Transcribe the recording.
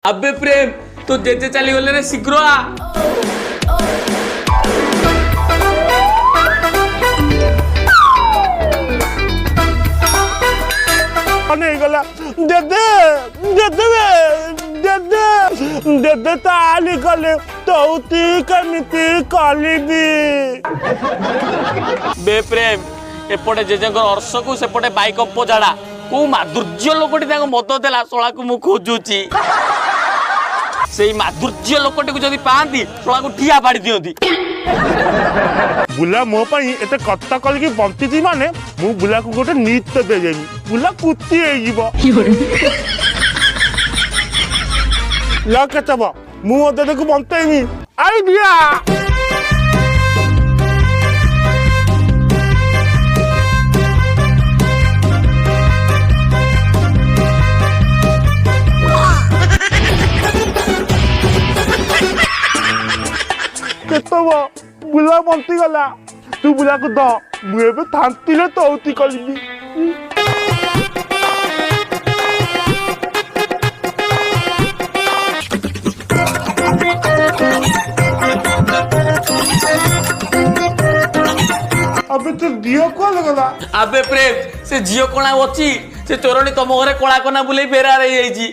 अबे प्रेम तो जेजे चली गले रे शीघ्र आ नहीं गला देदे देदे देदे देदे ताली गले तौती कमिति कलिबी बे प्रेम एपटे जेजेंकर अर्श को सेपटे बाइक पजाड़ा को माधुर्य लोकटी ताको मत देला सोला को मु खोजुची सेई माधुर्य लोकटी को जदी पांती सोला को ठिया पाड़ी दियोंती बुला मो पई एते कत्ता कल की बंती माने मु बुला को गोटे नृत्य दे जेमी बुला कुत्ती हे जीवो ला केतबा मु ओदे को बंतेमी आइडिया केतबा बुला बंती गला तू बुला को द मुझे थांतीले तौती कलिबी अबे तो दियो को लगला अबे प्रेम से जियो कोना अछि से चोरणी तम घरे कोला कोना बुले फेरा रही जाईची